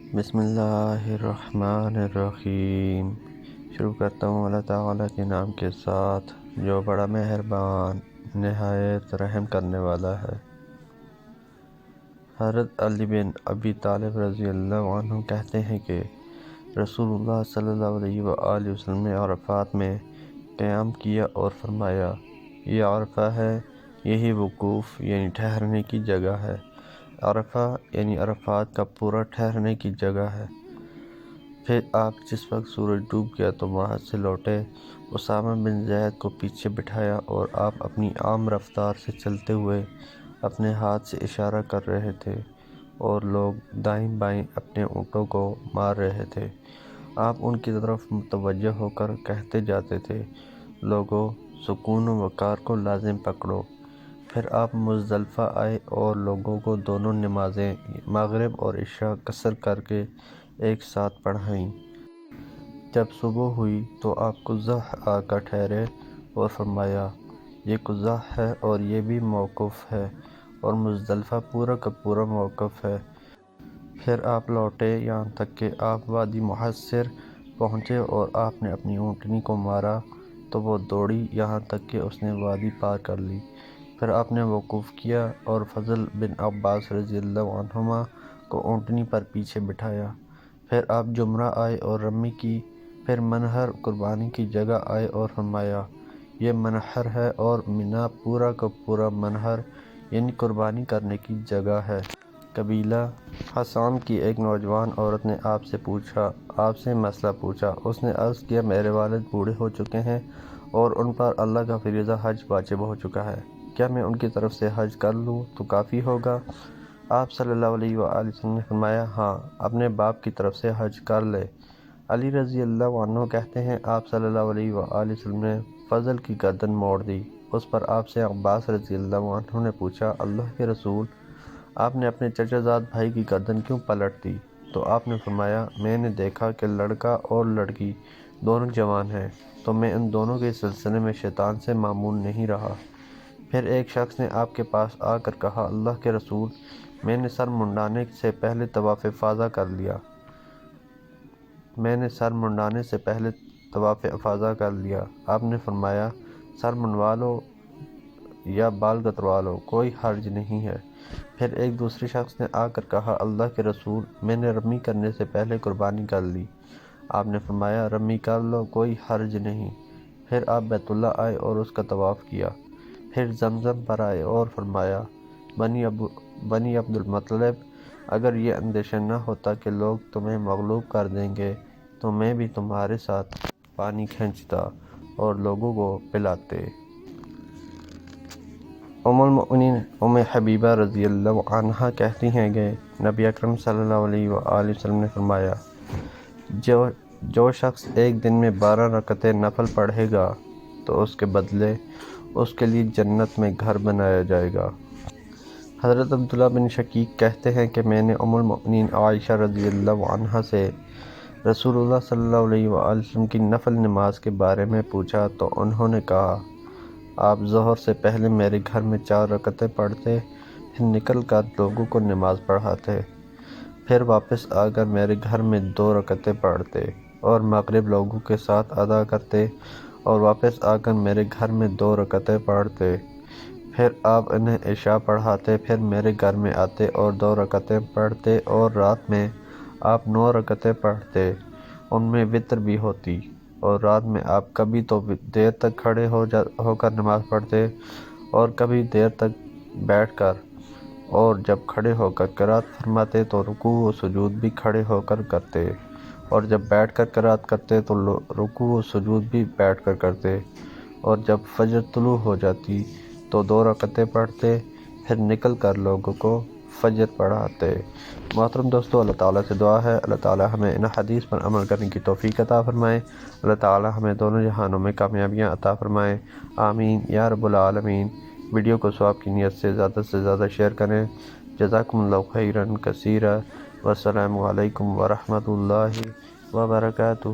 بسم اللہ الرحمن الرحیم۔ شروع کرتا ہوں اللہ تعالیٰ کے نام کے ساتھ جو بڑا مہربان نہایت رحم کرنے والا ہے۔ حضرت علی بن ابی طالب رضی اللہ عنہ کہتے ہیں کہ رسول اللہ صلی اللہ علیہ وآلہ وسلم نے عرفات میں قیام کیا اور فرمایا، یہ عرفہ ہے، یہی وقوف یعنی ٹھہرنے کی جگہ ہے۔ عرفہ یعنی عرفات کا پورا ٹھہرنے کی جگہ ہے۔ پھر آپ جس وقت سورج ڈوب گیا تو وہاں سے لوٹے، اسامہ بن زید کو پیچھے بٹھایا اور آپ اپنی عام رفتار سے چلتے ہوئے اپنے ہاتھ سے اشارہ کر رہے تھے اور لوگ دائیں بائیں اپنے اونٹوں کو مار رہے تھے۔ آپ ان کی طرف متوجہ ہو کر کہتے جاتے تھے، لوگو سکون و وقار کو لازم پکڑو۔ پھر آپ مزدلفہ آئے اور لوگوں کو دونوں نمازیں مغرب اور عشاء قصر کر کے ایک ساتھ پڑھائیں۔ جب صبح ہوئی تو آپ قضح آ کر ٹھہرے اور فرمایا، یہ قضح ہے اور یہ بھی موقف ہے اور مزدلفہ پورا کا پورا موقف ہے۔ پھر آپ لوٹے یہاں تک کہ آپ وادی محصر پہنچے اور آپ نے اپنی اونٹنی کو مارا تو وہ دوڑی یہاں تک کہ اس نے وادی پار کر لی۔ پھر آپ نے وقوف کیا اور فضل بن عباس رضی اللہ عنہما کو اونٹنی پر پیچھے بٹھایا۔ پھر آپ جمرہ آئے اور رمی کی۔ پھر منحر قربانی کی جگہ آئے اور فرمایا، یہ منحر ہے اور منی پورا کا پورا منحر یعنی قربانی کرنے کی جگہ ہے۔ قبیلہ حسام کی ایک نوجوان عورت نے آپ سے مسئلہ پوچھا۔ اس نے عرض کیا، میرے والد بوڑھے ہو چکے ہیں اور ان پر اللہ کا فریضہ حج واجب ہو چکا ہے، کیا میں ان کی طرف سے حج کر لوں تو کافی ہوگا؟ آپ صلی اللہ علیہ وآلہ وسلم نے فرمایا، ہاں، اپنے باپ کی طرف سے حج کر لے۔ علی رضی اللہ عنہ کہتے ہیں، آپ صلی اللہ علیہ وآلہ وسلم نے فضل کی گردن موڑ دی۔ اس پر آپ سے عباس رضی اللہ عنہ نے پوچھا، اللہ کے رسول، آپ نے اپنے چچا زاد بھائی کی گردن کیوں پلٹ دی؟ تو آپ نے فرمایا، میں نے دیکھا کہ لڑکا اور لڑکی دونوں جوان ہیں تو میں ان دونوں کے سلسلے میں شیطان سے مامون نہیں رہا۔ پھر ایک شخص نے آپ کے پاس آ کر کہا، اللہ کے رسول، میں نے سر منڈانے سے پہلے طواف افاضہ کر لیا۔ آپ نے فرمایا، سر منڈوا لو یا بال کتروا لو، کوئی حرج نہیں ہے۔ پھر ایک دوسرے شخص نے آ کر کہا، اللہ کے رسول، میں نے رمی کرنے سے پہلے قربانی کر لی۔ آپ نے فرمایا، رمی کر لو، کوئی حرج نہیں۔ پھر آپ بیت اللہ آئے اور اس کا طواف کیا۔ پھر زمزم پر آئے اور فرمایا، بنی عبد المطلب، اگر یہ اندیشہ نہ ہوتا کہ لوگ تمہیں مغلوب کر دیں گے تو میں بھی تمہارے ساتھ پانی کھینچتا اور لوگوں کو پلاتے۔ ام المؤمنین ام حبیبہ رضی اللہ عنہا کہتی ہیں کہ نبی اکرم صلی اللہ علیہ وآلہ وسلم نے فرمایا، جو شخص ایک دن میں 12 رکعتیں نفل پڑھے گا تو اس کے بدلے اس کے لیے جنت میں گھر بنایا جائے گا۔ حضرت عبداللہ بن شقیق کہتے ہیں کہ میں نے ام المؤمنین عائشہ رضی اللہ عنہا سے رسول اللہ صلی اللہ علیہ وآلہ وسلم کی نفل نماز کے بارے میں پوچھا تو انہوں نے کہا، آپ ظہر سے پہلے میرے گھر میں 4 رکعتیں پڑھتے، پھر نکل کر لوگوں کو نماز پڑھاتے، پھر واپس آ کر میرے گھر میں 2 رکعتیں پڑھتے اور مغرب لوگوں کے ساتھ ادا کرتے اور واپس آ کر میرے گھر میں 2 رکعتیں پڑھتے، پھر آپ انہیں عشاء پڑھاتے، پھر میرے گھر میں آتے اور 2 رکعتیں پڑھتے اور رات میں آپ 9 رکعتیں پڑھتے، ان میں وتر بھی ہوتی، اور رات میں آپ کبھی تو دیر تک کھڑے ہو کر نماز پڑھتے اور کبھی دیر تک بیٹھ کر، اور جب کھڑے ہو کر قرات فرماتے تو رکوع و سجود بھی کھڑے ہو کر کرتے، اور جب بیٹھ کر قرات کرتے تو رکوع و سجود بھی بیٹھ کر کرتے، اور جب فجر طلوع ہو جاتی تو 2 رکعتیں پڑھتے، پھر نکل کر لوگوں کو فجر پڑھاتے۔ محترم دوستو، اللہ تعالیٰ سے دعا ہے اللہ تعالیٰ ہمیں ان حدیث پر عمل کرنے کی توفیق عطا فرمائے، اللہ تعالیٰ ہمیں دونوں جہانوں میں کامیابیاں عطا فرمائے، آمین یا رب العالمین۔ ویڈیو کو ثواب کی نیت سے زیادہ شیئر کریں۔ جزاکم اللہ خیرا کثیرا، والسلام علیکم ورحمۃ اللہ وبرکاتہ۔